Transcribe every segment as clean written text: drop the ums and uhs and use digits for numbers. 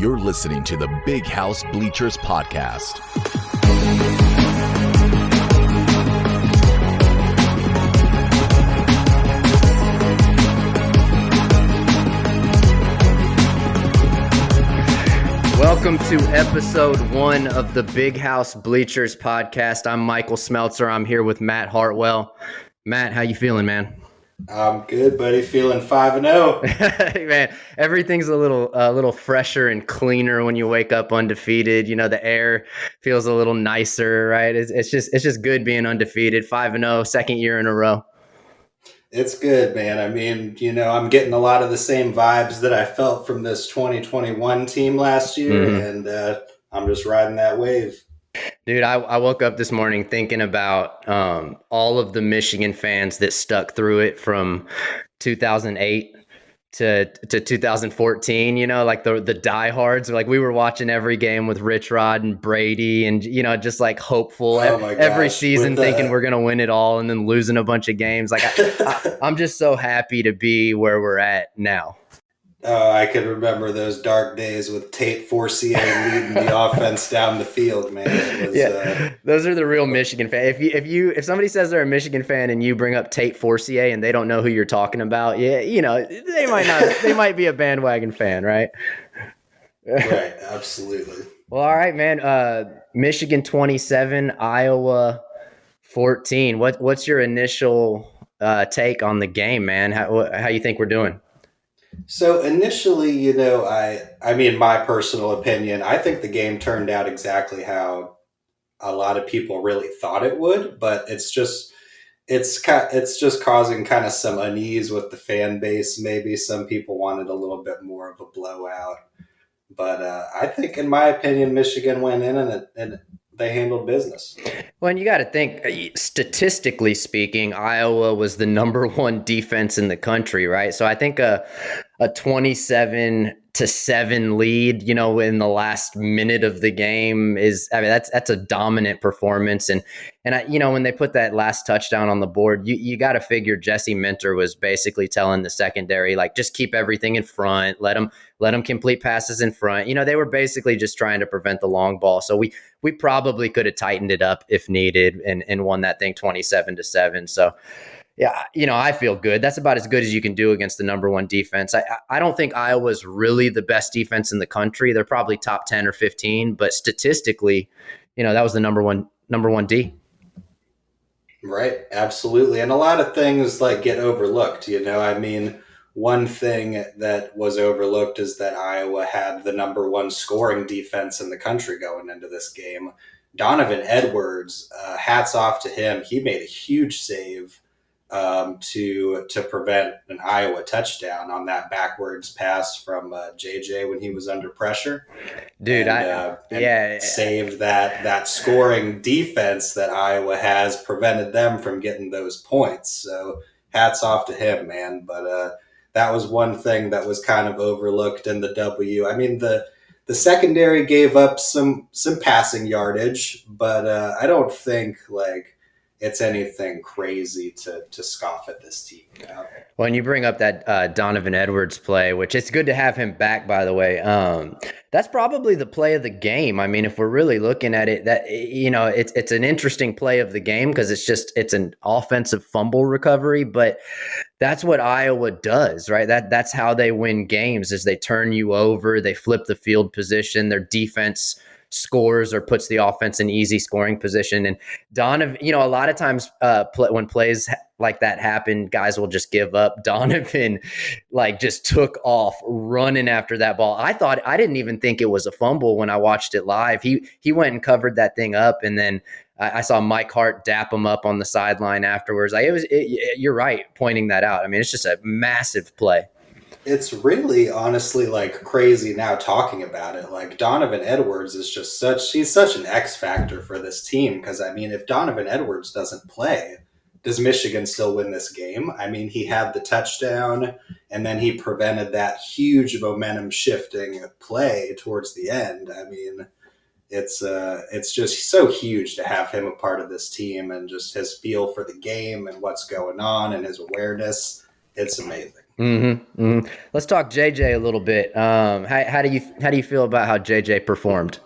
You're listening to the Big House Bleachers podcast. Welcome to episode 1 of the Big House Bleachers podcast. I'm Michael Smeltzer. I'm here with Matt Hartwell. Matt, how you feeling, man? I'm good, buddy. Feeling 5-0. Man, everything's a little fresher and cleaner when you wake up undefeated. You know, the air feels a little nicer, right? It's just good being undefeated. 5-0, second year in a row. It's good, man. I mean, I'm getting a lot of the same vibes that I felt from this 2021 team last year, and I'm just riding that wave. Dude, I woke up this morning thinking about all of the Michigan fans that stuck through it from 2008 to 2014, like the diehards. Like, we were watching every game with Rich Rod and Brady and, just like hopeful every season thinking we're going to win it all and then losing a bunch of games. Like, I'm just so happy to be where we're at now. I can remember those dark days with Tate Forcier leading the offense down the field, man. Those are the real Michigan fans. If somebody says they're a Michigan fan and you bring up Tate Forcier and they don't know who you're talking about, they might be a bandwagon fan, right? Right, absolutely. Well, all right, man. Michigan 27, Iowa 14. What's your initial take on the game, man? How you think we're doing? So initially, I mean, my personal opinion, I think the game turned out exactly how a lot of people really thought it would, but it's just causing kind of some unease with the fan base. Maybe some people wanted a little bit more of a blowout, but I think, in my opinion, Michigan went in and they handled business. Well, and you got to think, statistically speaking, Iowa was the number 1 defense in the country, right? So I think a 27-7 lead, in the last minute of the game that's a dominant performance. And when they put that last touchdown on the board, you got to figure Jesse Minter was basically telling the secondary, like, just keep everything in front, let them complete passes in front. they were basically just trying to prevent the long ball. So we probably could have tightened it up if needed and won that thing 27-7. So yeah, I feel good. That's about as good as you can do against the number 1 defense. I don't think Iowa's really the best defense in the country. They're probably top 10 or 15, but statistically, that was the number one D. Right, absolutely. And a lot of things get overlooked, I mean, one thing that was overlooked is that Iowa had the number 1 scoring defense in the country going into this game. Donovan Edwards, hats off to him. He made a huge save to prevent an Iowa touchdown on that backwards pass from JJ when he was under pressure. Dude, saved that scoring defense that Iowa has, prevented them from getting those points. So hats off to him, man. But that was one thing that was kind of overlooked in the W. I mean, the secondary gave up some passing yardage, but I don't think it's anything crazy to scoff at this team. Well, and you bring up that Donovan Edwards play, which it's good to have him back, by the way. That's probably the play of the game. I mean, if we're really looking at it, that it's an interesting play of the game because it's an offensive fumble recovery, but that's what Iowa does, right? That's how they win games, is they turn you over, they flip the field position, their defense scores or puts the offense in easy scoring position. And Donovan, a lot of times when plays like that happen, guys will just give up. Donovan just took off running after that ball. I didn't even think it was a fumble when I watched it live. He went and covered that thing up, and then I saw Mike Hart dap him up on the sideline afterwards. You're right pointing that out. I mean, it's just a massive play. It's really honestly crazy now talking about it. Donovan Edwards is just he's such an X factor for this team. Because I mean, if Donovan Edwards doesn't play, does Michigan still win this game? I mean, he had the touchdown and then he prevented that huge momentum shifting play towards the end. I mean, it's just so huge to have him a part of this team, and just his feel for the game and what's going on and his awareness. It's amazing. Let's talk JJ a little bit. How do you feel about how JJ performed?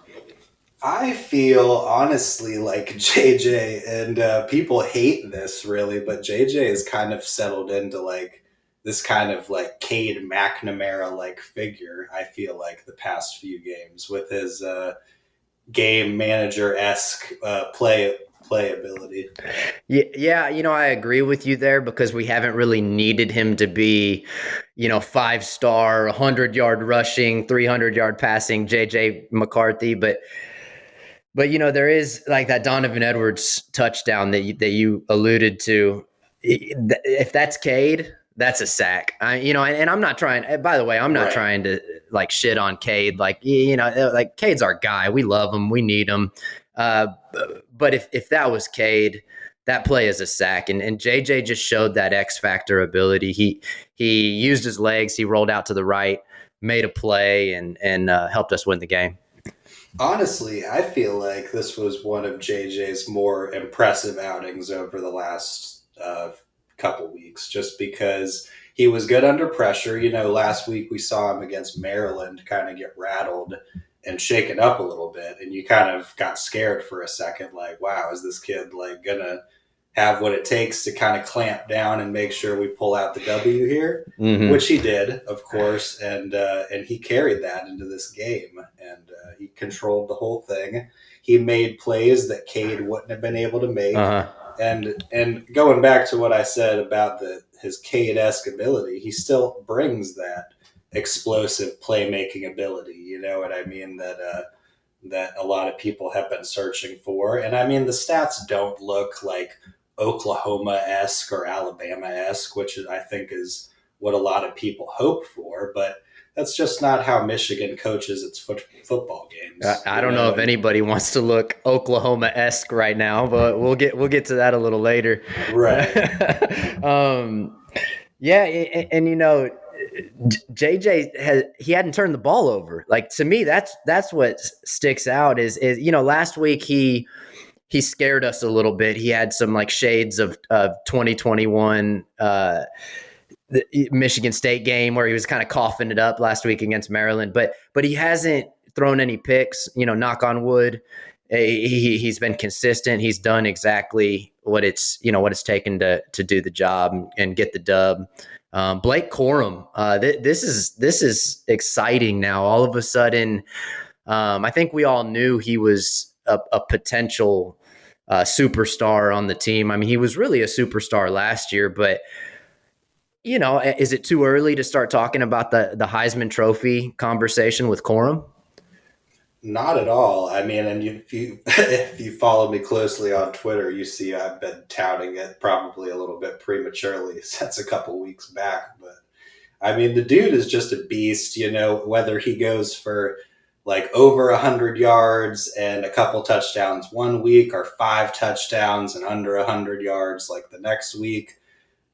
I feel honestly like JJ, and people hate this really, but JJ is kind of settled into like this kind of like Cade McNamara like figure. I feel like the past few games with his game manager esque playability. Yeah, I agree with you there because we haven't really needed him to be, 5-star, 100-yard rushing, 300-yard passing JJ McCarthy, but there is like that Donovan Edwards touchdown that you alluded to. If that's Cade, that's a sack. And I'm not trying. By the way, I'm not trying to like shit on Cade. Like like Cade's our guy. We love him. We need him. But if that was Cade, that play is a sack. And JJ just showed that X factor ability. He used his legs. He rolled out to the right, made a play, and helped us win the game. Honestly, I feel like this was one of JJ's more impressive outings over the last couple weeks, just because he was good under pressure. Last week we saw him against Maryland kind of get rattled and shaken up a little bit, and you kind of got scared for a second, like, wow, is this kid like gonna have what it takes to kind of clamp down and make sure we pull out the W here, which he did, of course, and he carried that into this game, and he controlled the whole thing. He made plays that Cade wouldn't have been able to make, and going back to what I said about his Cade-esque ability, he still brings that explosive playmaking ability. You know what I mean? That a lot of people have been searching for, and I mean the stats don't look like Oklahoma-esque or Alabama-esque, which I think is what a lot of people hope for, but that's just not how Michigan coaches its football games. I don't know if anybody wants to look Oklahoma-esque right now, but we'll get to that a little later. Right. Yeah, and JJ he hadn't turned the ball over. Like, to me, that's what sticks out is last week he scared us a little bit. He had some like shades of 2021 the Michigan State game where he was kind of coughing it up last week against Maryland, but he hasn't thrown any picks, knock on wood. He's been consistent. He's done exactly what it's taken to do the job and get the dub. Blake Corum, this is exciting now. All of a sudden, I think we all knew he was a potential superstar on the team. I mean, he was really a superstar last year, but is it too early to start talking about the Heisman Trophy conversation with Corum? Not at all. I mean, and if you follow me closely on Twitter, you see I've been touting it probably a little bit prematurely since a couple weeks back. But I mean, the dude is just a beast. Whether he goes for like over 100 yards and a couple touchdowns one week, or 5 touchdowns and under 100 yards like the next week.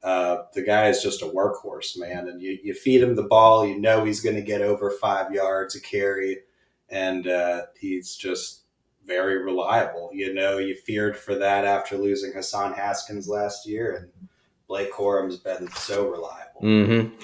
The guy is just a workhorse, man. And you feed him the ball, he's going to get over 5 yards a carry. And he's just very reliable. You feared for that after losing Hassan Haskins last year, and Blake Corum's been so reliable. Mm-hmm.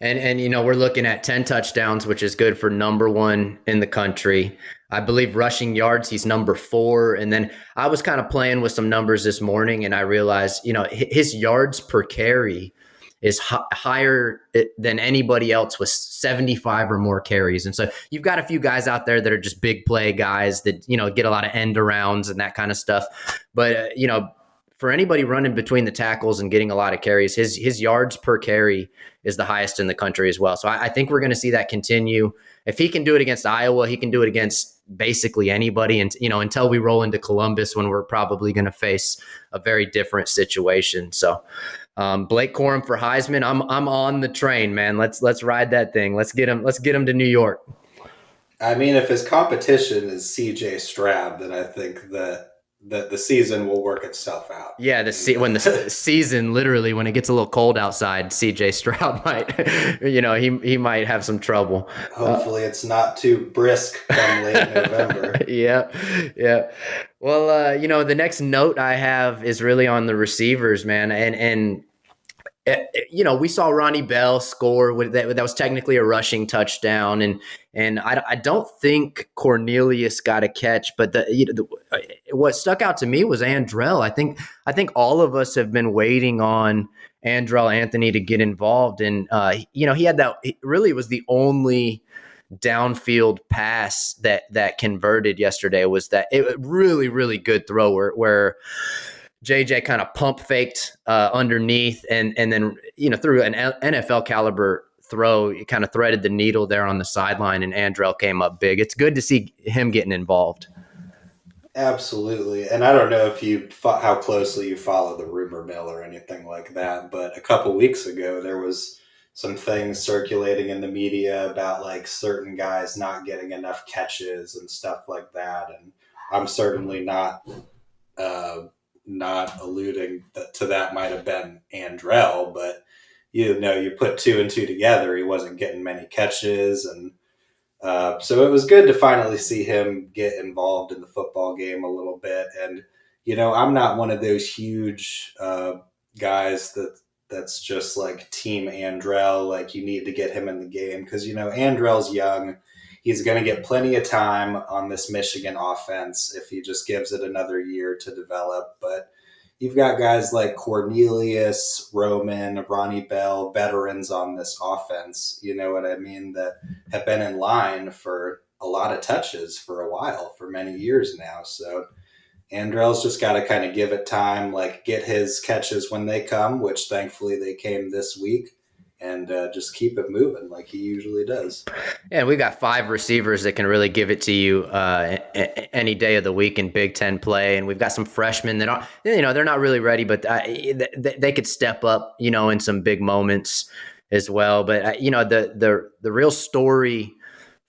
And we're looking at 10 touchdowns, which is good for number 1 in the country. I believe rushing yards, he's number 4. And then I was kind of playing with some numbers this morning, and I realized, his yards per carry is higher than anybody else with 75 or more carries. And so you've got a few guys out there that are just big play guys that, get a lot of end arounds and that kind of stuff. But, for anybody running between the tackles and getting a lot of carries, his yards per carry is the highest in the country as well. So I think we're going to see that continue. If he can do it against Iowa, he can do it against basically anybody. And, until we roll into Columbus, when we're probably going to face a very different situation. So Blake Corum for Heisman. I'm on the train, man. Let's ride that thing. Let's get him to New York. I mean, if his competition is CJ Stroud, then I think that the season will work itself out. Yeah, when the season, literally, when it gets a little cold outside, CJ Stroud might, he might have some trouble. Hopefully it's not too brisk come late November. Yeah. Well, the next note I have is really on the receivers, man. And we saw Ronnie Bell score with that. That was technically a rushing touchdown, and I don't think Cornelius got a catch, but what stuck out to me was Andrell. I think all of us have been waiting on Andrell Anthony to get involved, and he had that. It really was the only downfield pass that converted yesterday. Was that it? Really, really good throw where JJ kind of pump faked underneath, and then through an NFL caliber throw, it kind of threaded the needle there on the sideline, and Andrell came up big. It's good to see him getting involved. Absolutely. And I don't know if how closely you follow the rumor mill or anything like that, but a couple weeks ago there was some things circulating in the media about like certain guys not getting enough catches and stuff like that. And I'm certainly not alluding to that might have been Andrell, but you put two and two together, he wasn't getting many catches, and so it was good to finally see him get involved in the football game a little bit. And I'm not one of those huge guys that's just like team Andrell, like you need to get him in the game, because Andrell's young. He's going to get plenty of time on this Michigan offense if he just gives it another year to develop. But you've got guys like Cornelius, Roman, Ronnie Bell, veterans on this offense, you know what I mean, that have been in line for a lot of touches for a while, for many years now. So Andrell's just got to kind of give it time, like get his catches when they come, which thankfully they came this week, and just keep it moving like he usually does. Yeah, we've got 5 receivers that can really give it to you any day of the week in Big Ten play, and we've got some freshmen that are, they're not really ready, but they could step up, in some big moments as well. But the real story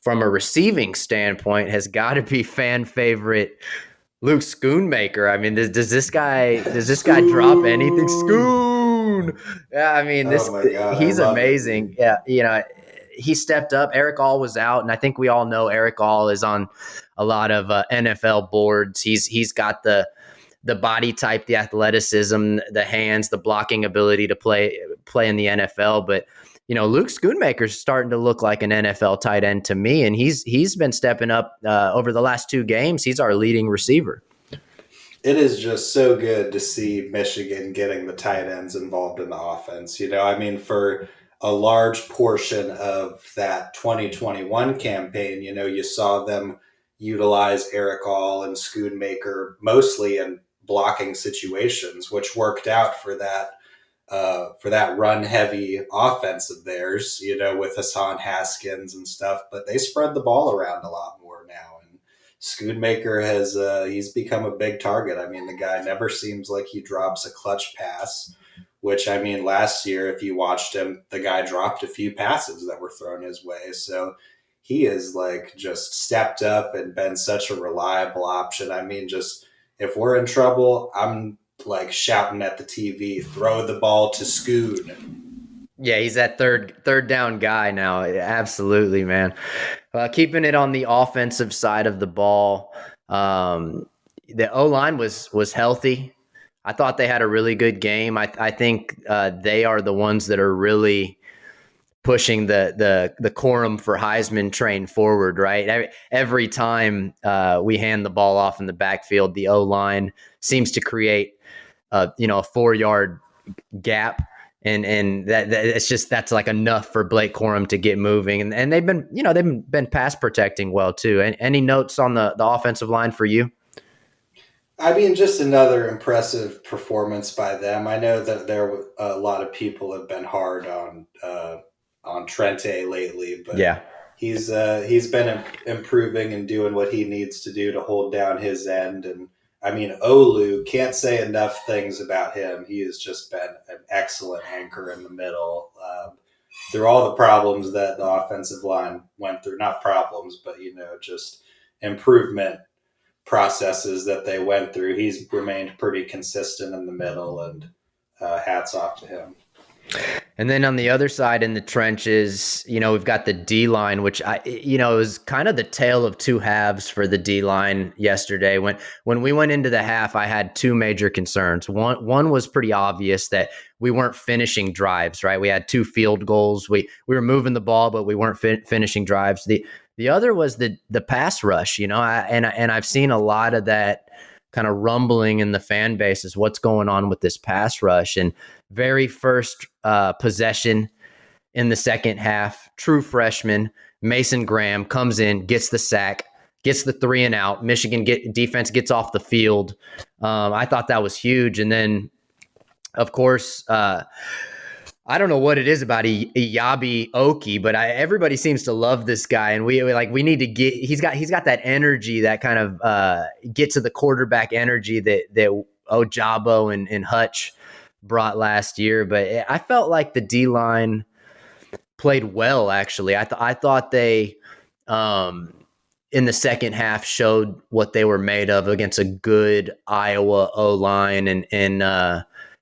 from a receiving standpoint has got to be fan favorite Luke Schoonmaker. I mean, does this guy drop anything? Schoon. Yeah, I mean, he's amazing. Yeah, he stepped up. Eric All was out, and I think we all know Eric All is on a lot of NFL boards. He's got the body type, the athleticism, the hands, the blocking ability to play in the NFL. But Luke Schoonmaker's starting to look like an NFL tight end to me, and he's been stepping up over the last 2 games. He's our leading receiver. It is just so good to see Michigan getting the tight ends involved in the offense. I mean, for a large portion of that 2021 campaign, you saw them utilize Eric All and Schoonmaker mostly in blocking situations, which worked out for that run heavy offense of theirs, with Hassan Haskins and stuff. But they spread the ball around a lot more now. Schoonmaker he's become a big target. I mean, the guy never seems like he drops a clutch pass, which, I mean, last year, if you watched him, the guy dropped a few passes that were thrown his way. So he is like just stepped up and been such a reliable option. I mean, just if we're in trouble, I'm like shouting at the TV, throw the ball to Schoon. Yeah, he's that third down guy now. Absolutely, man. Keeping it on the offensive side of the ball, the O-line was healthy. I thought they had a really good game. I think they are the ones that are really pushing the Corum for Heisman train forward, right? Every time we hand the ball off in the backfield, the O-line seems to create a 4-yard gap. And that's like enough for Blake Corum to get moving, and they've been pass protecting well too. Any notes on the offensive line for you? I mean, just another impressive performance by them. I know that a lot of people have been hard on Trente lately, but yeah, he's been improving and doing what he needs to do to hold down his end. And I mean, Olu, can't say enough things about him. He has just been an excellent anchor in the middle through all the problems that the offensive line went through. Not problems, but, just improvement processes that they went through. He's remained pretty consistent in the middle, and hats off to him. And then on the other side in the trenches, we've got the D line, which it was kind of the tale of two halves for the D line yesterday. When we went into the half, I had two major concerns. One was pretty obvious, that we weren't finishing drives, right? We had two field goals. We were moving the ball, but we weren't finishing drives. The other was the pass rush, and I've seen a lot of that kind of rumbling in the fan base is what's going on with this pass rush. And very first possession in the second half, true freshman Mason Graham comes in, gets the sack, gets the 3 and out. Michigan defense gets off the field. I thought that was huge. And then, of course, I don't know what it is about Iyabi Oki, but everybody seems to love this guy, and we need to get. He's got that energy, that kind of get to the quarterback energy that Ojabo and Hutch brought last year. But I felt like the D line played well. Actually, I thought they in the second half showed what they were made of against a good Iowa O line,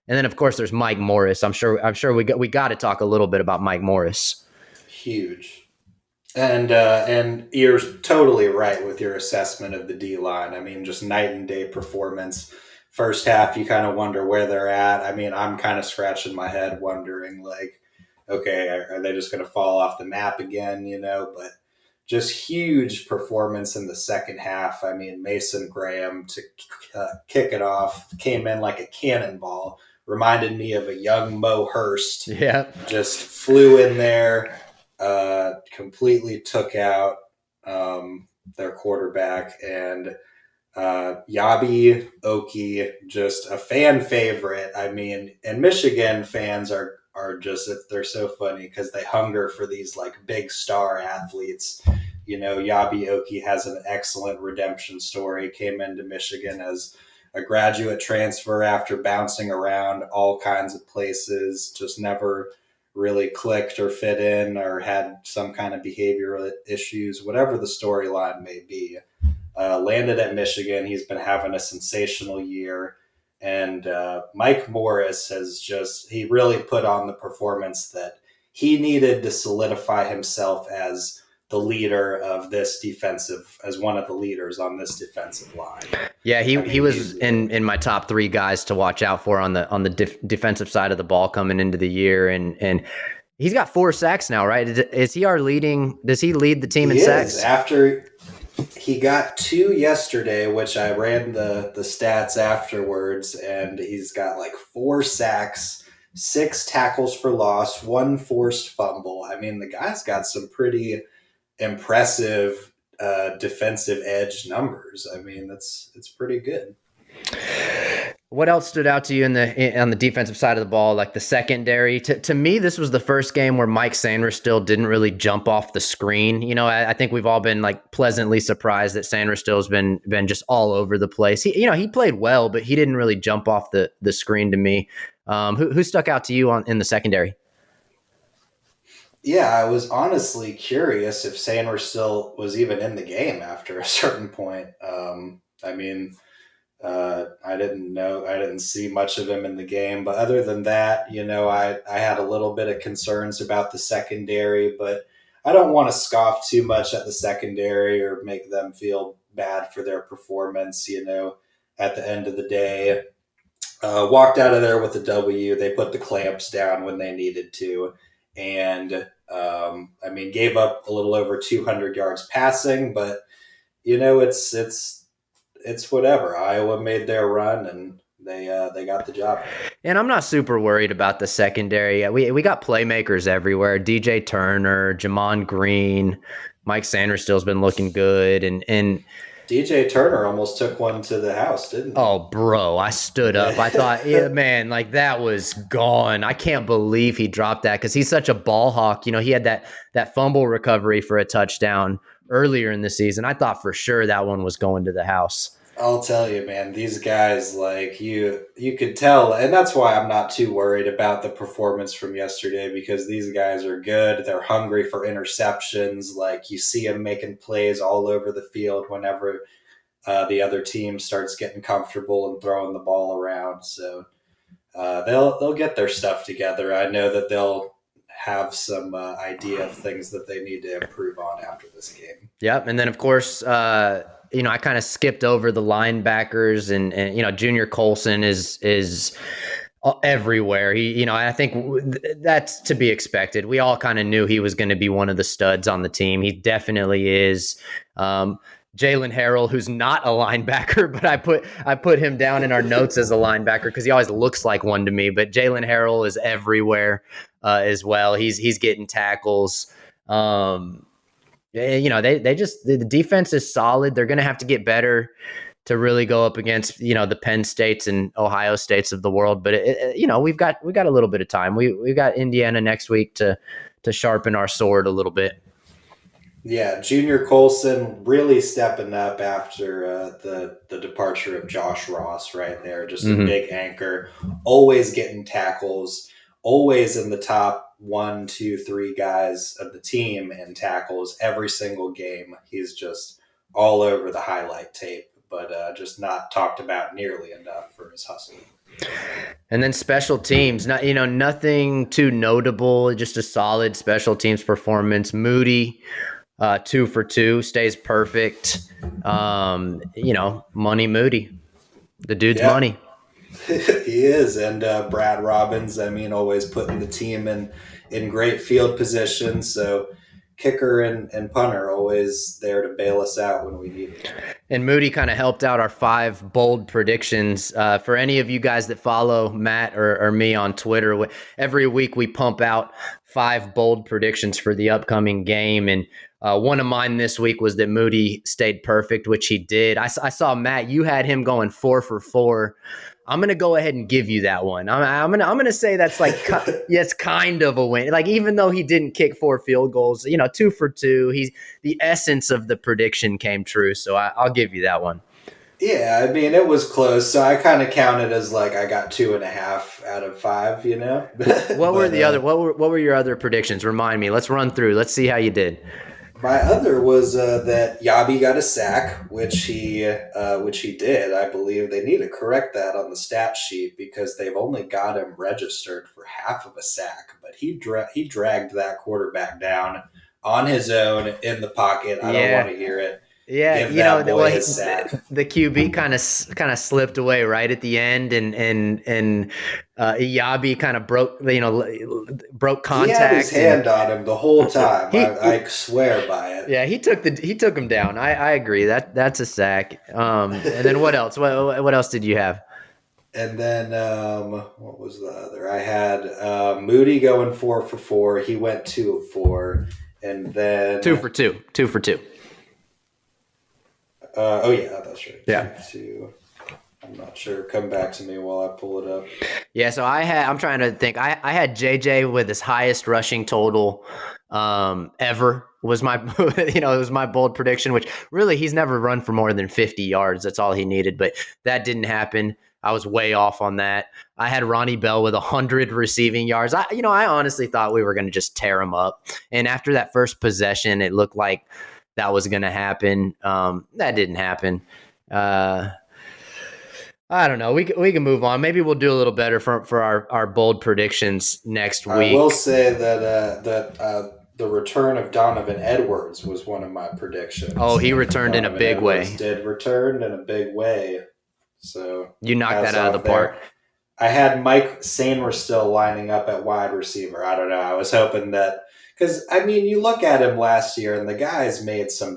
and then, of course, there's Mike Morris. I'm sure we got to talk a little bit about Mike Morris. Huge. And you're totally right with your assessment of the D line. I mean, just night and day performance. First half, you kind of wonder where they're at. I mean, I'm kind of scratching my head wondering, like, okay, are they just going to fall off the map again, But just huge performance in the second half. I mean, Mason Graham to kick it off came in like a cannonball. Reminded me of a young Mo Hurst. Yeah. Just flew in there, completely took out their quarterback. And Yabi Oki, just a fan favorite. I mean, and Michigan fans are just, they're so funny because they hunger for these like big star athletes. Yabi Oki has an excellent redemption story. Came into Michigan as a graduate transfer after bouncing around all kinds of places, just never really clicked or fit in or had some kind of behavioral issues, whatever the storyline may be. Landed at Michigan. He's been having a sensational year. And Mike Morris he really put on the performance that he needed to solidify himself as the leader of this as one of the leaders on this defensive line. Yeah, he was in my top 3 guys to watch out for on the defensive side of the ball coming into the year, and he's got 4 sacks now, right? Is he our leading? Does he lead the team in sacks? After he got 2 yesterday, which I ran the stats afterwards, and he's got like 4 sacks, 6 tackles for loss, 1 forced fumble. I mean, the guy's got some pretty impressive defensive edge numbers. I mean, it's pretty good. What else stood out to you on the defensive side of the ball, like the secondary? To me, this was the first game where Mike Sainristil didn't really jump off the screen. I think we've all been like pleasantly surprised that Sainristil has been just all over the place. He played well, but he didn't really jump off the screen to me. Who stuck out to you in the secondary? Yeah, I was honestly curious if Sainristil was even in the game after a certain point. I mean, I didn't know. I didn't see much of him in the game. But other than that, I had a little bit of concerns about the secondary. But I don't want to scoff too much at the secondary or make them feel bad for their performance. At the end of the day, walked out of there with a W. They put the clamps down when they needed to. And gave up a little over 200 yards passing, but it's whatever. Iowa made their run, and they got the job. And I'm not super worried about the secondary. We got playmakers everywhere. DJ Turner, Jamon Green, Mike Sainristil's been looking good, and DJ Turner almost took one to the house, didn't he? Oh, bro, I stood up. I thought, yeah, man, like that was gone. I can't believe he dropped that because he's such a ball hawk. He had that fumble recovery for a touchdown earlier in the season. I thought for sure that one was going to the house. I'll tell you, man, these guys, like you could tell, and that's why I'm not too worried about the performance from yesterday because these guys are good. They're hungry for interceptions. Like you see them making plays all over the field whenever the other team starts getting comfortable and throwing the ball around. So they'll get their stuff together. I know that they'll have some idea of things that they need to improve on after this game. Yep. And then, of course, I kind of skipped over the linebackers, and Junior Colson is everywhere. I think that's to be expected. We all kind of knew he was going to be one of the studs on the team. He definitely is. Jalen Harrell, who's not a linebacker, but I put him down in our notes as a linebacker because he always looks like one to me. But Jalen Harrell is everywhere as well. He's getting tackles. The defense is solid. They're going to have to get better to really go up against the Penn States and Ohio States of the world. But we've got a little bit of time. We've got Indiana next week to sharpen our sword a little bit. Yeah, Junior Colson really stepping up after the departure of Josh Ross right there. Just a big anchor, always getting tackles, always in the top 1, 2, 3 guys of the team in tackles every single game. He's just all over the highlight tape, but just not talked about nearly enough for his hustle. And then special teams, nothing too notable, just a solid special teams performance. Moody, 2 for 2, stays perfect. Money Moody, the dude's money. He is. And Brad Robbins, always putting the team in great field position. So kicker and punter always there to bail us out when we need it. And Moody kind of helped out our 5 bold predictions. For any of you guys that follow Matt or me on Twitter, every week we pump out 5 bold predictions for the upcoming game. And one of mine this week was that Moody stayed perfect, which he did. I saw, Matt, you had him going 4 for 4. I'm going to go ahead and give you that one. I'm going to say that's like, it's kind of a win. Like, even though he didn't kick 4 field goals, 2 for 2, the essence of the prediction came true. So I'll give you that one. Yeah, it was close. So I kind of counted as like I got 2.5 out of 5. What were the other? What were your other predictions? Remind me. Let's run through. Let's see how you did. My other was that Yabi got a sack, which he did. I believe they need to correct that on the stat sheet because they've only got him registered for half of a sack. But he dragged that quarterback down on his own in the pocket. I don't want to hear it. Yeah, the QB kind of slipped away right at the end, and Yabi kind of broke contact. He had his hand on him the whole time. I swear by it. Yeah, he took him down. I agree. That's a sack. And then what else? What else did you have? And then what was the other? I had Moody going 4 for 4. He went 2 of 4, and then 2 for 2. 2 for 2. Oh yeah, that's right. Yeah. 2. I'm not sure. Come back to me while I pull it up. Yeah, so I'm trying to think. I had JJ with his highest rushing total ever. Was my it was my bold prediction, which really he's never run for more than 50 yards. That's all he needed, but that didn't happen. I was way off on that. I had Ronnie Bell with 100 receiving yards. I honestly thought we were going to just tear him up. And after that first possession, it looked like that was going to happen. That didn't happen. I don't know. We can move on. Maybe we'll do a little better for our bold predictions next week. I will say that the return of Donovan Edwards was one of my predictions. Oh, he returned in a big way. Did return in a big way. So you knocked that out of the park. I had Mike Sainer still lining up at wide receiver. I don't know. I was hoping that. Because, you look at him last year, and the guy's made some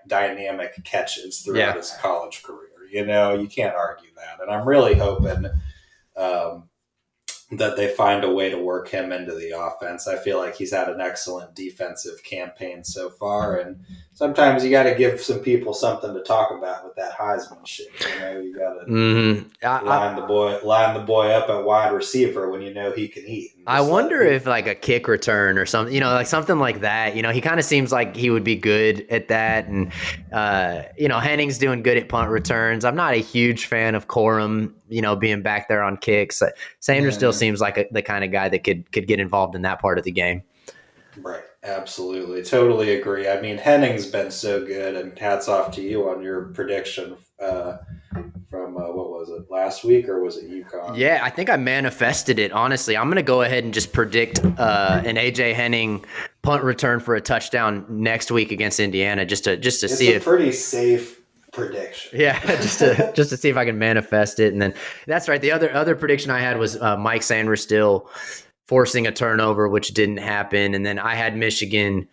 dynamic catches throughout his college career. You can't argue that. And I'm really hoping that they find a way to work him into the offense. I feel like he's had an excellent defensive campaign so far, and sometimes you got to give some people something to talk about with that Heisman shit. You got to line the boy up at wide receiver when he can eat. I wonder if like a kick return or something, like something like that. He kind of seems like he would be good at that, and Henning's doing good at punt returns. I'm not a huge fan of Corum, being back there on kicks. Sanders still seems like the kind of guy that could get involved in that part of the game. Right. Absolutely. Totally agree. Henning's been so good, and hats off to you on your prediction from, what was it, last week, or was it UConn? Yeah, I think I manifested it. Honestly, I'm going to go ahead and just predict an AJ Henning punt return for a touchdown next week against Indiana, just to see if it's a pretty safe prediction. Yeah, just to see if I can manifest it. And then that's right. The other prediction I had was Mike Sanders still forcing a turnover, which didn't happen. And then I had Michigan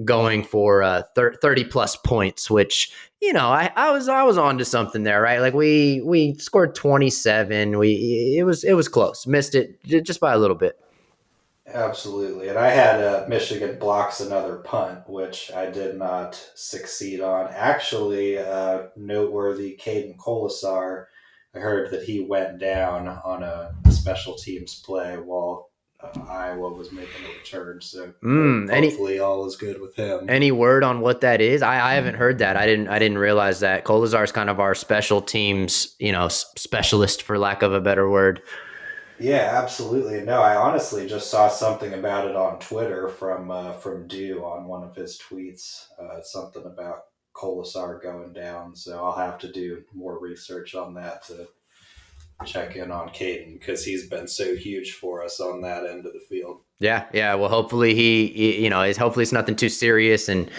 going for 30 plus points, which, I was on to something there, right? Like we scored 27. It was close. Missed it just by a little bit. Absolutely. And I had Michigan blocks another punt, which I did not succeed on. Actually, noteworthy Caden Colasar, I heard that he went down on a special teams play while Iowa was making a return. So hopefully all is good with him. Any word on what that is? I haven't heard that. I didn't realize that. Colasar is kind of our special teams, specialist, for lack of a better word. Yeah, absolutely. No, I honestly just saw something about it on Twitter from Dew on one of his tweets. Something about Colasar going down. So I'll have to do more research on that to check in on Caden, because he's been so huge for us on that end of the field. Yeah. Well, hopefully hopefully it's nothing too serious and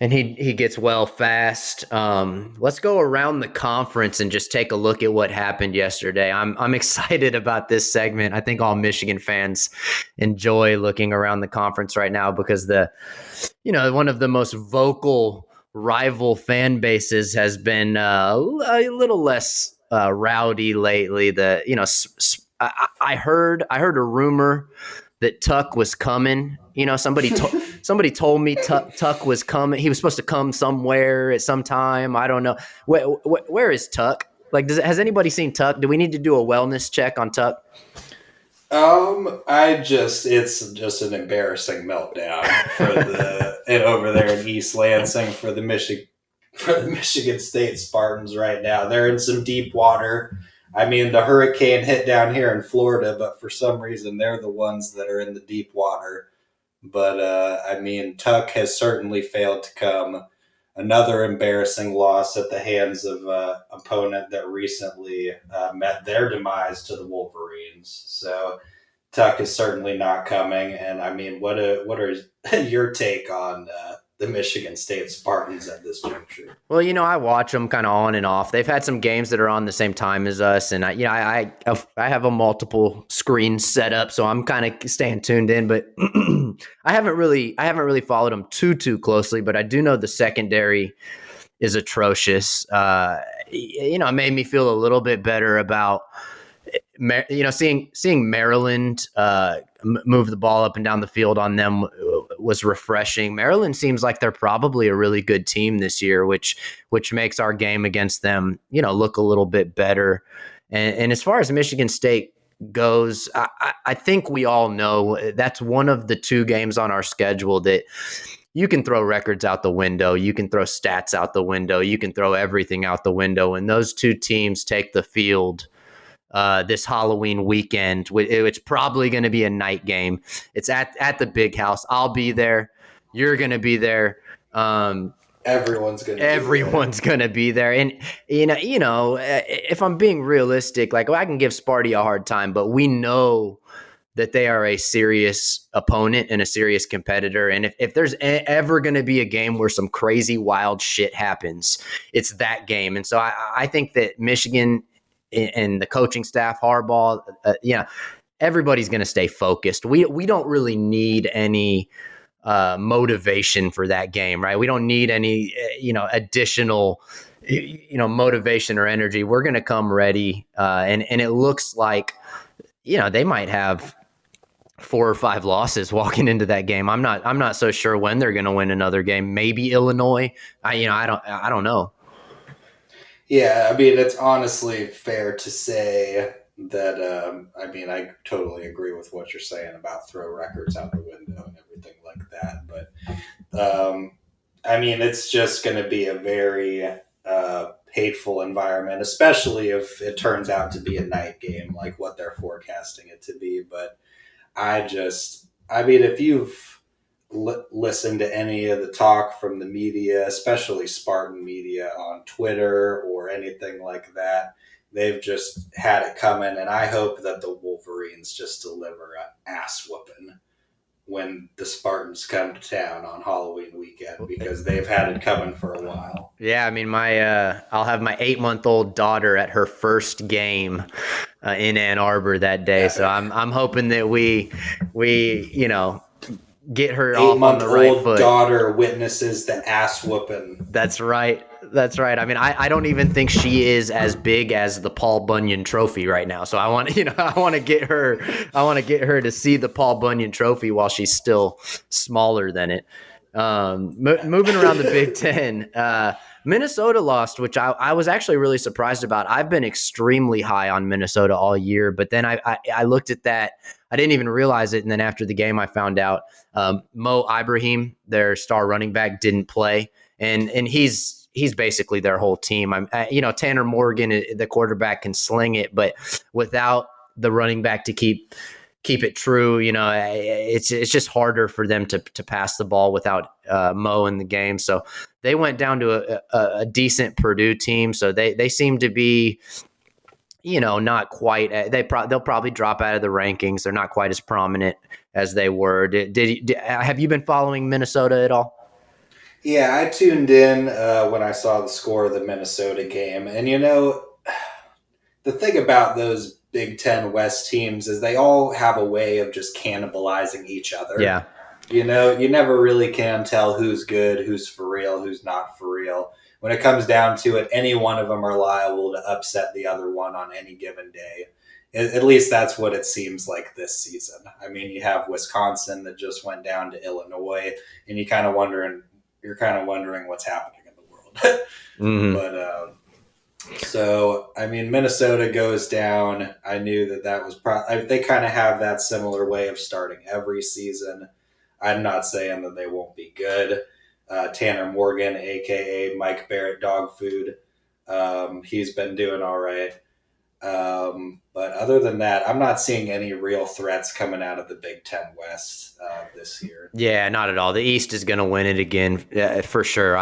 he gets well fast. Let's go around the conference and just take a look at what happened yesterday. I'm excited about this segment. I think all Michigan fans enjoy looking around the conference right now because one of the most vocal rival fan bases has been a little less rowdy lately. I heard a rumor that Tuck was coming. Somebody told me Tuck was coming. He was supposed to come somewhere at some time. I don't know. Where is Tuck? Like, has anybody seen Tuck? Do we need to do a wellness check on Tuck? It's just an embarrassing meltdown and over there in East Lansing for the Michigan State Spartans right now. They're in some deep water. I mean, the hurricane hit down here in Florida, but for some reason they're the ones that are in the deep water. But Tuck has certainly failed to come. Another embarrassing loss at the hands of an opponent that recently met their demise to the Wolverines. So Tuck is certainly not coming. And I mean, what are your take on the Michigan State Spartans at this juncture? Well, I watch them kind of on and off. They've had some games that are on the same time as us, and I have a multiple screen set up, so I'm kind of staying tuned in. But I haven't really followed them too closely. But I do know the secondary is atrocious. It made me feel a little bit better about seeing Maryland move the ball up and down the field on them was refreshing. Maryland seems like they're probably a really good team this year, which makes our game against them, look a little bit better. And as far as Michigan State goes, I think we all know that's one of the two games on our schedule that you can throw records out the window. You can throw stats out the window. You can throw everything out the window. And those two teams take the field this Halloween weekend, which probably going to be a night game. It's at the Big House. I'll be there. You're going to be there. Everyone's going to be there. And, if I'm being realistic, like I can give Sparty a hard time, but we know that they are a serious opponent and a serious competitor. And if there's ever going to be a game where some crazy, wild shit happens, it's that game. And so I think that Michigan and the coaching staff, Harbaugh, everybody's going to stay focused. We don't really need any motivation for that game, right? We don't need any, additional, motivation or energy. We're going to come ready. And it looks like, they might have 4 or 5 losses walking into that game. I'm not so sure when they're going to win another game. Maybe Illinois. I don't know. Yeah, I mean, it's honestly fair to say that, I totally agree with what you're saying about throw records out the window and everything like that. But, it's just going to be a very hateful environment, especially if it turns out to be a night game, like what they're forecasting it to be. But if you've listen to any of the talk from the media, especially Spartan media on Twitter or anything like that, they've just had it coming, and I hope that the Wolverines just deliver an ass whooping when the Spartans come to town on Halloween weekend, because they've had it coming for a while. Yeah, I mean, I'll have my 8-month-old daughter at her first game in Ann Arbor that day, so I'm hoping that we get her off on the right 8-month-old foot. daughter witnesses the ass whooping. That's right. I mean, I don't even think she is as big as the Paul Bunyan Trophy right now. So I want to get her to see the Paul Bunyan Trophy while she's still smaller than it. Moving around the Big Ten, Minnesota lost, which I was actually really surprised about. I've been extremely high on Minnesota all year, but then I looked at that. I didn't even realize it. And then after the game, I found out Mo Ibrahim, their star running back, didn't play. And he's basically their whole team. Tanner Morgan, the quarterback, can sling it, but without the running back to keep it true, it's just harder for them to pass the ball without Mo in the game. So they went down to a decent Purdue team. So they seem to be, not quite. They'll probably drop out of the rankings. They're not quite as prominent as they were. Have you been following Minnesota at all? Yeah, I tuned in when I saw the score of the Minnesota game. And, the thing about those Big Ten West teams is they all have a way of just cannibalizing each other. Yeah. You never really can tell who's good, who's for real, who's not for real. When it comes down to it, any one of them are liable to upset the other one on any given day. At least that's what it seems like this season. I mean, you have Wisconsin that just went down to Illinois, and you're kind of wondering what's happening in the world. Mm-hmm. But so, I mean, Minnesota goes down. I knew that was they kind of have that similar way of starting every season. I'm not saying that they won't be good. Tanner Morgan, a.k.a. Mike Barrett Dog Food, he's been doing all right. But other than that, I'm not seeing any real threats coming out of the Big Ten West this year. Yeah, not at all. The East is going to win it again for sure.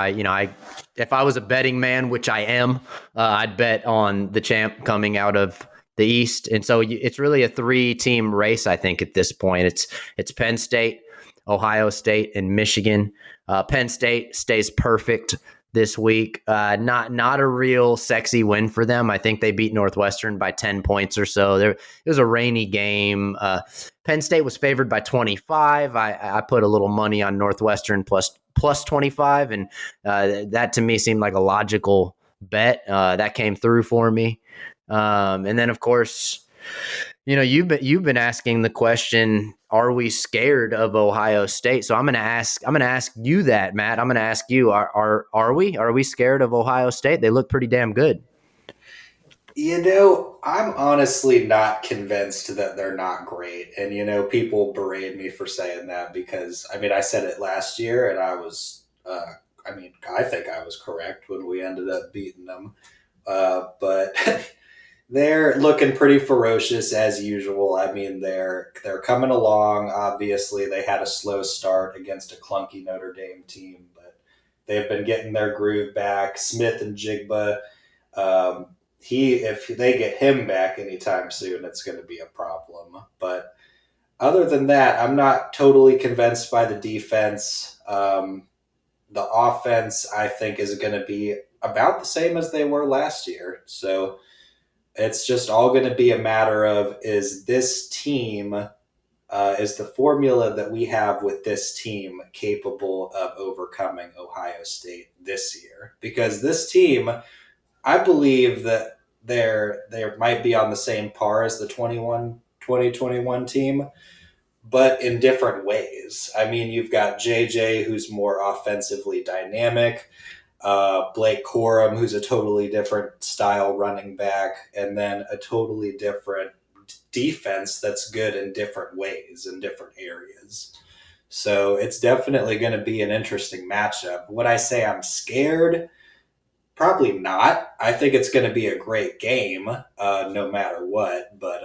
If I was a betting man, which I am, I'd bet on the champ coming out of the East. And so it's really a 3-team race, I think, at this point. It's Penn State, Ohio State, and Michigan. Penn State stays perfect this week. Not a real sexy win for them. I think they beat Northwestern by 10 points or so. It was a rainy game. Penn State was favored by 25. I put a little money on Northwestern plus 25, and that to me seemed like a logical bet. That came through for me. And then, of course, you've been asking the question, are we scared of Ohio State? So I'm going to ask you that, Matt. I'm going to ask you, are we scared of Ohio State? They look pretty damn good. I'm honestly not convinced that they're not great. And, people berate me for saying that because, I said it last year and I was, I think I was correct when we ended up beating them. But they're looking pretty ferocious as usual. They're coming along. Obviously, they had a slow start against a clunky Notre Dame team, but they've been getting their groove back. Smith and Jigba, if they get him back anytime soon, it's going to be a problem. But other than that, I'm not totally convinced by the defense. The offense, I think, is going to be about the same as they were last year. So it's just all going to be a matter of, is this team, is the formula that we have with this team capable of overcoming Ohio State this year? Because this team, I believe that they might be on the same par as the 2021 team, but in different ways. You've got JJ, who's more offensively dynamic. Blake Corum, who's a totally different style running back, and then a totally different defense that's good in different ways in different areas. So it's definitely going to be an interesting matchup. Would I say I'm scared? Probably not. I think it's going to be a great game, no matter what, but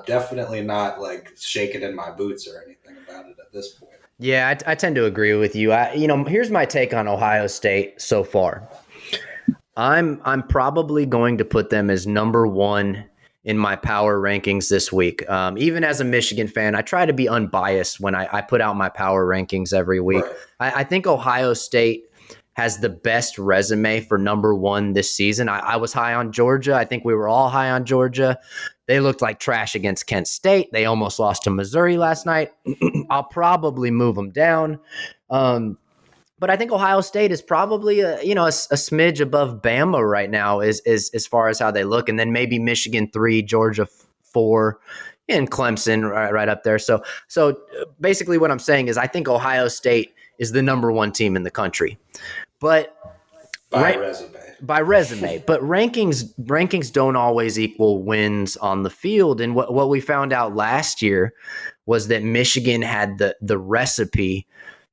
definitely not like shaking in my boots or anything about it at this point. Yeah, I tend to agree with you. Here's my take on Ohio State so far. I'm probably going to put them as number one in my power rankings this week. Even as a Michigan fan, I try to be unbiased when I put out my power rankings every week. Right. I think Ohio State has the best resume for number one this season. I was high on Georgia. I think we were all high on Georgia. They looked like trash against Kent State. They almost lost to Missouri last night. I'll probably move them down. But I think Ohio State is probably a smidge above Bama right now as far as how they look, and then maybe Michigan 3, Georgia 4, and Clemson right up there. So basically, what I'm saying is I think Ohio State is the number one team in the country, but By resume. By resume, but rankings don't always equal wins on the field. And what we found out last year was that Michigan had the recipe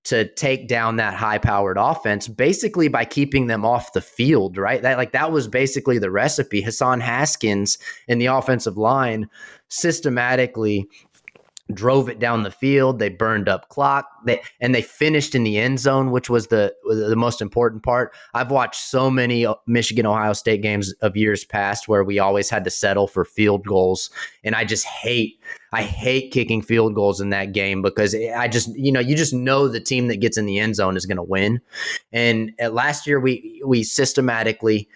to take down that high-powered offense basically by keeping them off the field, right? That was basically the recipe. Hassan Haskins in the offensive line systematically drove it down the field. They burned up clock. They finished in the end zone, which was the most important part. I've watched so many Michigan Ohio State games of years past where we always had to settle for field goals, and I hate kicking field goals in that game because you just know the team that gets in the end zone is going to win. And last year we systematically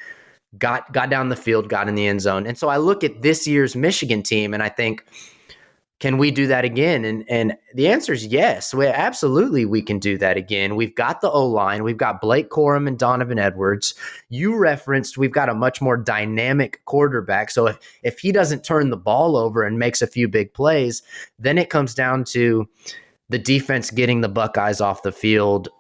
got down the field, got in the end zone, and so I look at this year's Michigan team and I think, can we do that again? And the answer is yes. We can do that again. We've got the O-line. We've got Blake Corum and Donovan Edwards. You referenced we've got a much more dynamic quarterback. So if he doesn't turn the ball over and makes a few big plays, then it comes down to the defense getting the Buckeyes off the field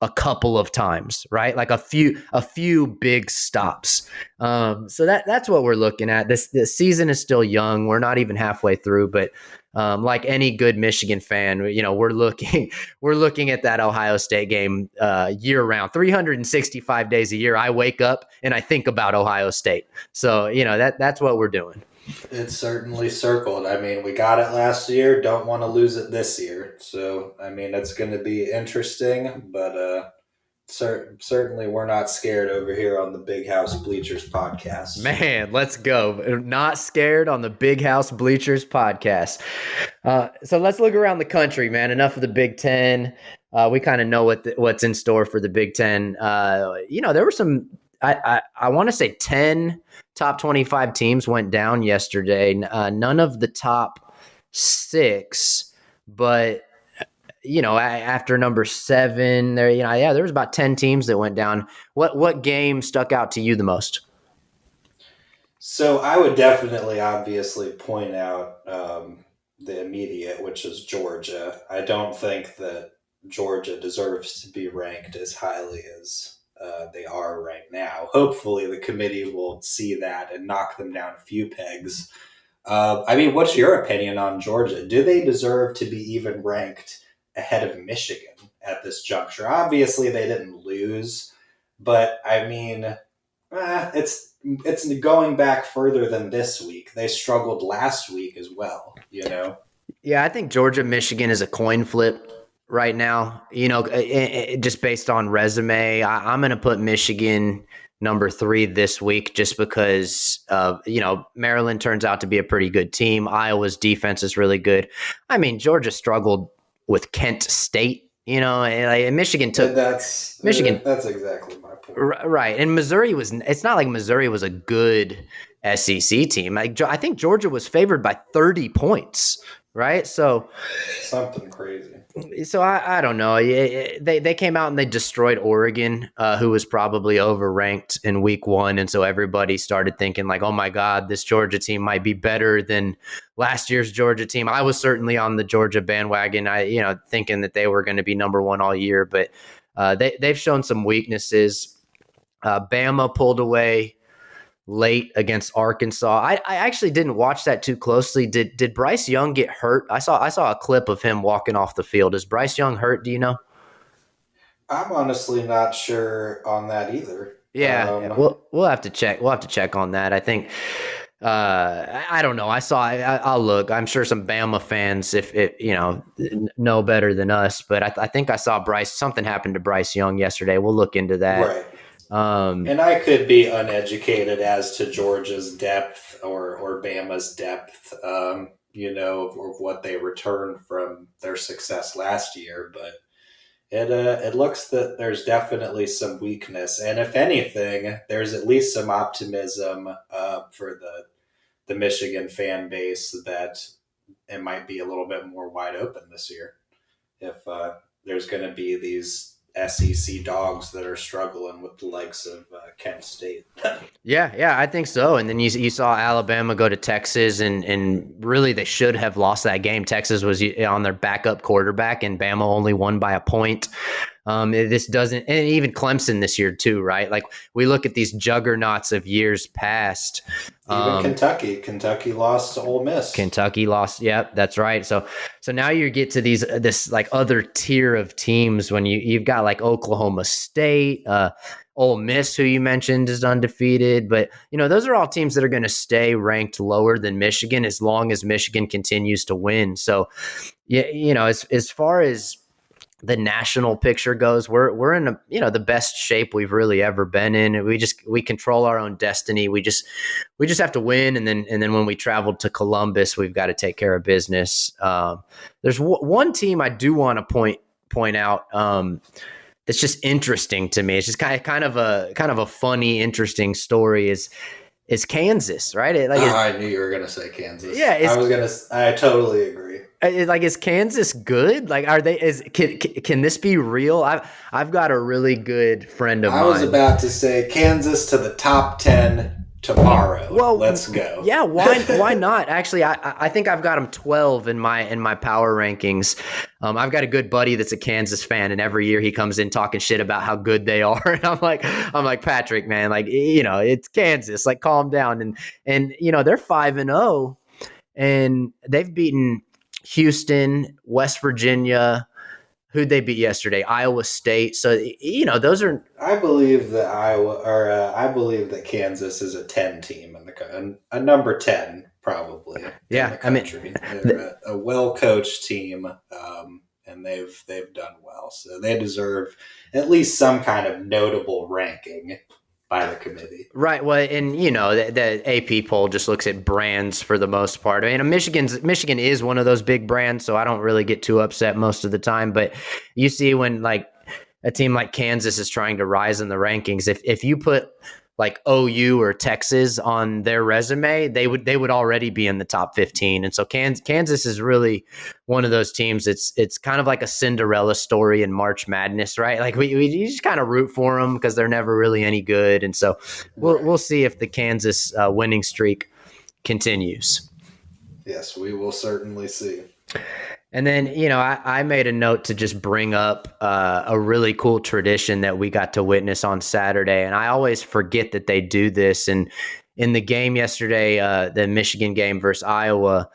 a couple of times, right? Like a few big stops. So that's what we're looking at. This season is still young. We're not even halfway through, but like any good Michigan fan, we're looking at that Ohio State game year round, 365 days a year. I wake up and I think about Ohio State. So, that's what we're doing. It's certainly circled. I mean, we got it last year. Don't want to lose it this year. So, I mean, it's going to be interesting, but certainly we're not scared over here on the Big House Bleachers podcast. Man, let's go. Not scared on the Big House Bleachers podcast. So let's look around the country, man. Enough of the Big Ten. We kind of know what's in store for the Big Ten. There were some, I want to say 10 top 25 teams went down yesterday. None of the top 6, but after number 7 there, there was about 10 teams that went down. What game stuck out to you the most? So I would definitely obviously point out the immediate, which is Georgia. I don't think that Georgia deserves to be ranked as highly as they are right now. Hopefully the committee will see that and knock them down a few pegs. What's your opinion on Georgia? Do they deserve to be even ranked ahead of Michigan at this juncture? Obviously they didn't lose, but it's going back further than this week. They struggled last week as well, Yeah, I think Georgia Michigan is a coin flip right now, just based on resume. I'm going to put Michigan number 3 this week just because, Maryland turns out to be a pretty good team. Iowa's defense is really good. Georgia struggled with Kent State, and Michigan took Michigan. That's exactly my point. Right. And it's not like Missouri was a good SEC team. I think Georgia was favored by 30 points. Right. So something crazy. So I don't know. They came out and they destroyed Oregon, who was probably overranked in week 1. And so everybody started thinking like, oh, my God, this Georgia team might be better than last year's Georgia team. I was certainly on the Georgia bandwagon, thinking that they were going to be number 1 all year. But they've shown some weaknesses. Bama pulled away late against Arkansas. I actually didn't watch that too closely. Did Bryce Young get hurt? I saw a clip of him walking off the field. Is Bryce Young hurt? Do you know? I'm honestly not sure on that either. Yeah, we'll have to check. We'll have to check on that. I think I don't know. I'll look. I'm sure some Bama fans, if it know better than us. But I think I saw something happened to Bryce Young yesterday. We'll look into that. Right. And I could be uneducated as to Georgia's depth or Bama's depth, of what they returned from their success last year, but it looks that there's definitely some weakness, and if anything, there's at least some optimism for the Michigan fan base that it might be a little bit more wide open this year if there's going to be these SEC dogs that are struggling with the likes of Kent State. Yeah, I think so. And then you saw Alabama go to Texas, and really they should have lost that game. Texas was on their backup quarterback, and Bama only won by a point. This doesn't, and even Clemson this year too, right? Like we look at these juggernauts of years past. Even Kentucky lost to Ole Miss. Kentucky lost. Yep, that's right. So now you get to this like other tier of teams when you've got like Oklahoma State, Ole Miss, who you mentioned is undefeated, but those are all teams that are going to stay ranked lower than Michigan as long as Michigan continues to win. So, as far as the national picture goes, we're in the best shape we've really ever been in. We control our own destiny. We just have to win, and then when we travel to Columbus, we've got to take care of business. There's one team I do want to point out. That's just interesting to me. It's just kind of a funny, interesting story. Is Kansas, right? I knew you were gonna say Kansas. Yeah, I totally agree. Is Kansas good? Like, are they? Can this be real? I've got a really good friend of mine. I was about to say Kansas to the top 10 tomorrow. Well, let's go. Yeah, why not? Actually, I think I've got them 12 in my power rankings. I've got a good buddy that's a Kansas fan, and every year he comes in talking shit about how good they are, and I'm like Patrick, man, like it's Kansas, like calm down, and they're 5-0, and they've beaten Houston, West Virginia. Who'd they beat yesterday? Iowa State. So those are. I believe that I believe that Kansas is a 10 team a number 10 probably. Yeah, in the country. They're a well coached team, and they've done well. So they deserve at least some kind of notable ranking by the committee. Right. Well, and the AP poll just looks at brands for the most part. I mean, Michigan is one of those big brands, so I don't really get too upset most of the time. But you see when like a team like Kansas is trying to rise in the rankings, if you put like OU or Texas on their resume, they would already be in the top 15. And so Kansas is really one of those teams. It's kind of like a Cinderella story in March Madness, right? Like we just kind of root for them because they're never really any good. And so we'll see if the Kansas winning streak continues. Yes, we will certainly see. And then, I made a note to just bring up a really cool tradition that we got to witness on Saturday. And I always forget that they do this. And in the game yesterday, the Michigan game versus Iowa,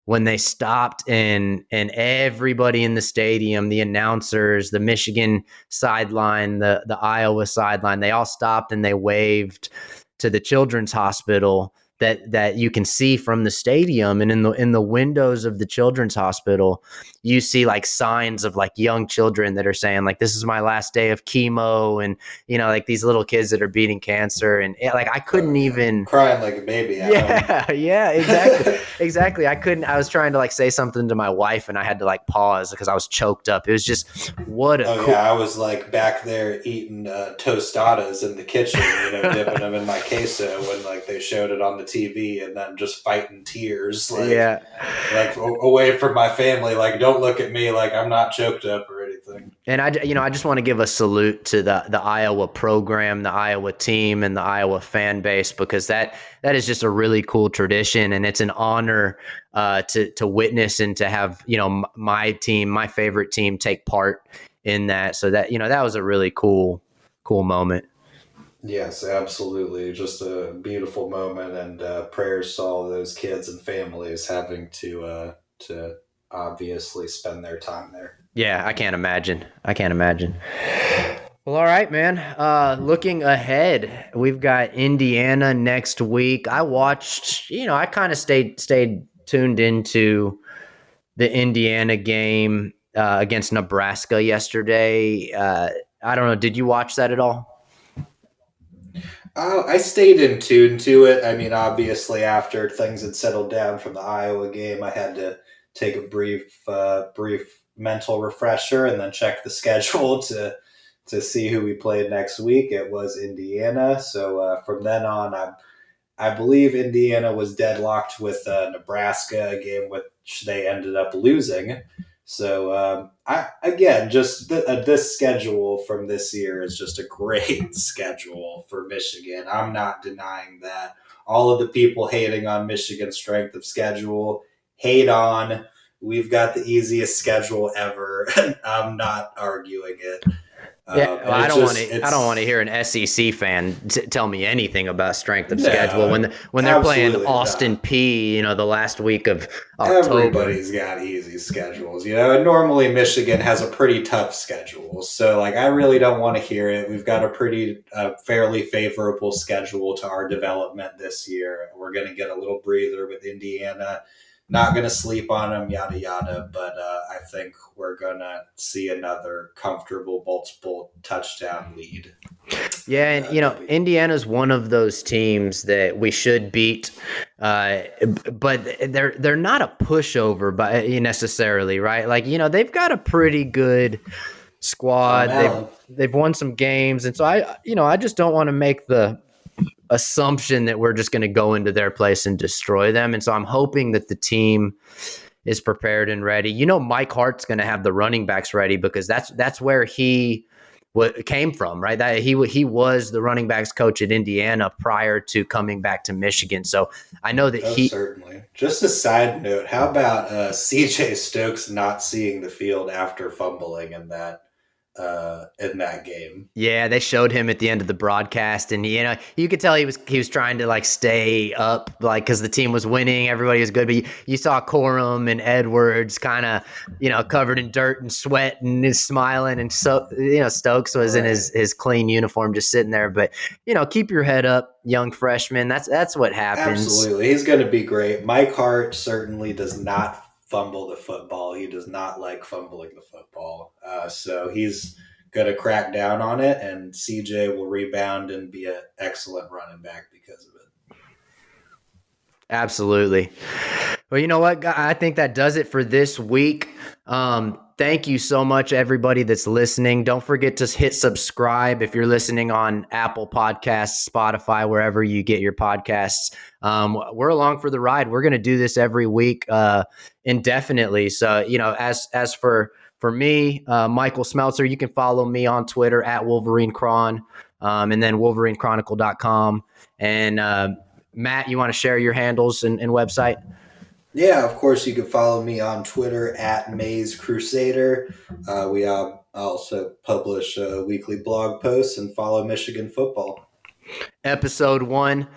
when they stopped and everybody in the stadium, the announcers, the Michigan sideline, the Iowa sideline, they all stopped and they waved to the children's hospital that you can see from the stadium. And in the windows of the children's hospital, you see like signs of like young children that are saying like, this is my last day of chemo. And, like these little kids that are beating cancer. And like, I couldn't even crying like a baby. Yeah, exactly. I was trying to like say something to my wife and I had to like pause because I was choked up. It was just I was like back there eating tostadas in the kitchen, dipping them in my queso when like they showed it on the TV, and then just fighting tears like away from my family, like don't look at me like I'm not choked up or anything. And I just want to give a salute to the Iowa program, the Iowa team, and the Iowa fan base, because that is just a really cool tradition, and it's an honor to witness and to have my team, my favorite team, take part in that. So that that was a really cool moment. Yes, absolutely. Just a beautiful moment, and prayers to all those kids and families having to obviously spend their time there. Yeah, I can't imagine. Well, all right, man. Looking ahead, we've got Indiana next week. I watched, I kind of stayed tuned into the Indiana game against Nebraska yesterday. I don't know. Did you watch that at all? I stayed in tune to it. I mean, obviously, after things had settled down from the Iowa game, I had to take a brief mental refresher and then check the schedule to see who we played next week. It was Indiana. So from then on, I believe Indiana was deadlocked with Nebraska, a game which they ended up losing. So I again, just this schedule from this year is just a great schedule for Michigan. I'm not denying that. All of the people hating on Michigan's strength of schedule, hate on. We've got the easiest schedule ever. I'm not arguing it. Yeah, well, I it don't want just to. I don't want to hear an SEC fan tell me anything about strength of no, schedule when they're playing absolutely Austin not. P. The last week of October. Everybody's got easy schedules, and normally Michigan has a pretty tough schedule. So, I really don't want to hear it. We've got a pretty fairly favorable schedule to our development this year. We're going to get a little breather with Indiana. Not going to sleep on them, yada yada. But I think we're going to see another comfortable multiple touchdown lead. Yeah, and Indiana's one of those teams that we should beat, but they're not a pushover by necessarily, right? They've got a pretty good squad. They've won some games, and so I just don't want to make the assumption that we're just going to go into their place and destroy them. And so I'm hoping that the team is prepared and ready. Mike Hart's going to have the running backs ready because that's where he came from, right? That he was the running backs coach at Indiana prior to coming back to Michigan. So I know that certainly. Just a side note, how about CJ Stokes not seeing the field after fumbling in that game? Yeah, they showed him at the end of the broadcast, and you could tell he was trying to stay up, because the team was winning, everybody was good. But you saw Corum and Edwards kind of covered in dirt and sweat and is smiling, and so Stokes was in his clean uniform just sitting there. But keep your head up, young freshman. That's what happens. Absolutely, he's going to be great. Mike Hart certainly does not fumble the football. He does not like fumbling the football. So he's going to crack down on it, and CJ will rebound and be an excellent running back because of it. Absolutely. Well, you know what? I think that does it for this week. Thank you so much, everybody that's listening. Don't forget to hit subscribe if you're listening on Apple Podcasts, Spotify, wherever you get your podcasts. We're along for the ride. We're going to do this every week indefinitely. So, as for me, Michael Smeltzer, you can follow me on Twitter at Wolverine Chron, and then WolverineChronicle.com. And Matt, you want to share your handles and website? Yeah, of course, you can follow me on Twitter at Maize Crusader. We also publish weekly blog posts and follow Michigan football. Episode 1,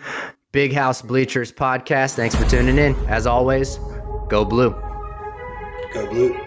Big House Bleachers podcast. Thanks for tuning in. As always, go blue. Go blue.